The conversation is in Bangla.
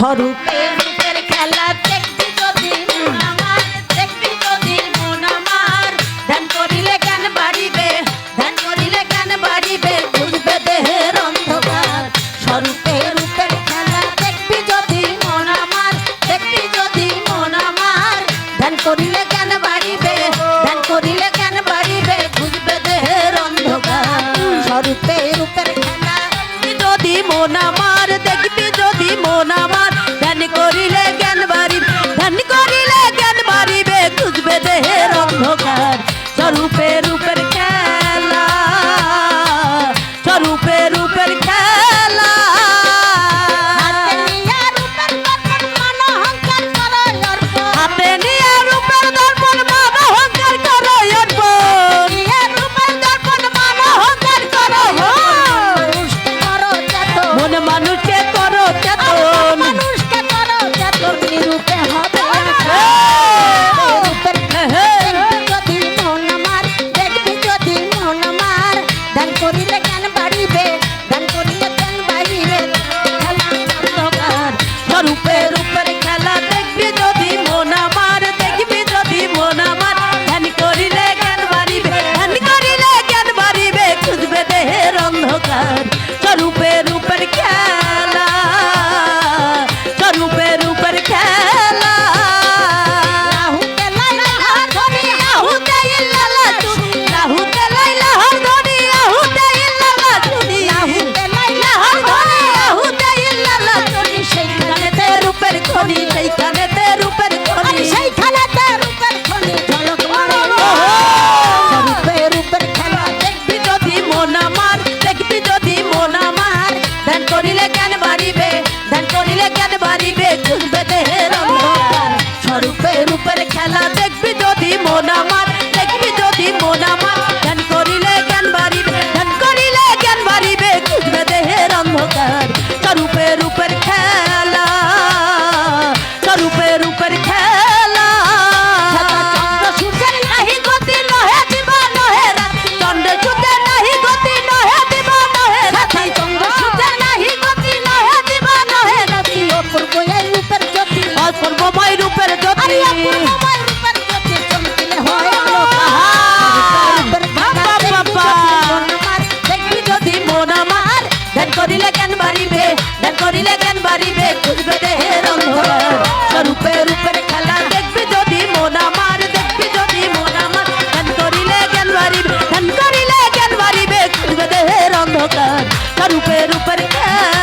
স্বরূপে রূপের খেলা দেখবি যদি মন আমার, দেখবি যদি মন আমার। ধ্যান করিলে জ্ঞান বাড়িবে, ধ্যান করিলে জ্ঞান বাড়িবে, বুঝবে দেহের অন্ধকার। স্বরূপে রূপের খেলা দেখবি যদি মন আমার, দেখবি যদি মন আমার। ধ্যান করিলে জ্ঞান বাড়িবে, ধ্যান করিলে জ্ঞান বাড়িবে, বুঝবে দেহের অন্ধকার। স্বরূপে রূপের খেলা যদি মন আমার, দেখবি যদি মন আমার। ধ্যান করিলে জ্ঞান বাড়িবে, ধ্যান করিলে জ্ঞান বাড়িবে, বুঝবে দেহের অন্ধকার। স্বরূপে রূপের খেলা, স্বরূপে রূপের খেলা। হাতে নিয়ে রূপের দর্পণ মান অহংকার করো অর্পণ, হাতে নিয়ে রূপের দর্পণ মান অহংকার করো অর্পণ, নিয়ে রূপের দর্পণ মান অহংকার করো। মানুষকে করো চেতন, মন মানুষকে করো চেতন, মানুষকে করো চেতন, নিরূপে হবে রূপের যদি মন আমার, দেখবি যদি মন আমার। ধ্যান করিলে জ্ঞান বাড়িবে, ধ্যান করিলে জ্ঞান বাড়িবে, খেলা অন্ধকার। স্বরূপে রূপের খেলা দেখবি যদি মন আমার, দেখবি যদি মন আমার। ধ্যান করিলে জ্ঞান বাড়িবে, ধ্যান করিলে জ্ঞান বাড়িবে, খুঁজবে দেহের অন্ধকার। স্বরূপে রূপের খেলা, স্বরূপে রূপের খেলা। রাহুতে লাইলা ধনি, আহুতে ইল্লাল্লাহ তুমি, রাহুতে লাইলা ধনি, আহুতে ইল্লাল্লাহ তুমি, রাহুতে লাইলা ধনি, আহুতে ইল্লাল্লাহ তুমি। সেইখানেতে রূপের খনি, সেইখানেতে রূপের খনি, সেইখানেতে রূপের খনি ঝলক মারে। স্বরূপে রূপের খেলা দেখবি যদি মন আমার, দেখবি যদি মন আমার। ধ্যান করিলে জ্ঞান বাড়িবে, ধ্যান করিলে জ্ঞান বাড়িবে, খুঁজবে দেহের অন্ধকার। স্বরূপে রূপের খেলা দেখবি যদি মন আমার, দেখবি যদি মন আমার। ধ্যান করিলে জ্ঞান বাড়িবে, ধ্যান করিলে জ্ঞান বাড়িবে, খুঁজবে দেহের অন্ধকার। স্বরূপে রূপের খেলা, স্বরূপে রূপের খেলা। চন্দ্র সূর্যের নাহি গতি, নহে দিবা নহে রাত্রি, চন্দ্র সূর্যের নাহি গতি, নহে দিবা নহে রাত্রি, চন্দ্র সূর্যের নাহি গতি, নহে দিবা নহে রাত্রি। অপূর্বময় রূপের জ্যোতি, অপূর্বময় রূপের জ্যোতি, অপূর্বময় রূপের জ্যোতি, চমকিলে হয় আলো পাহাড়। দেখবি যদি মন আমার, ধ্যান করিলে জ্ঞান বাড়িবে, ধ্যান করিলে জ্ঞান বাড়িবে, খুঁজবে দেহের অন্ধকার। স্বরূপে রূপের খেলা দেখবি যদি মন আমার, দেখবি যদি মন আমার। ধ্যান করিলে জ্ঞান বাড়িবে, ধ্যান করিলে জ্ঞান বাড়িবে, খুঁজবে দেহের অন্ধকার। স্বরূপে রূপের খেলা।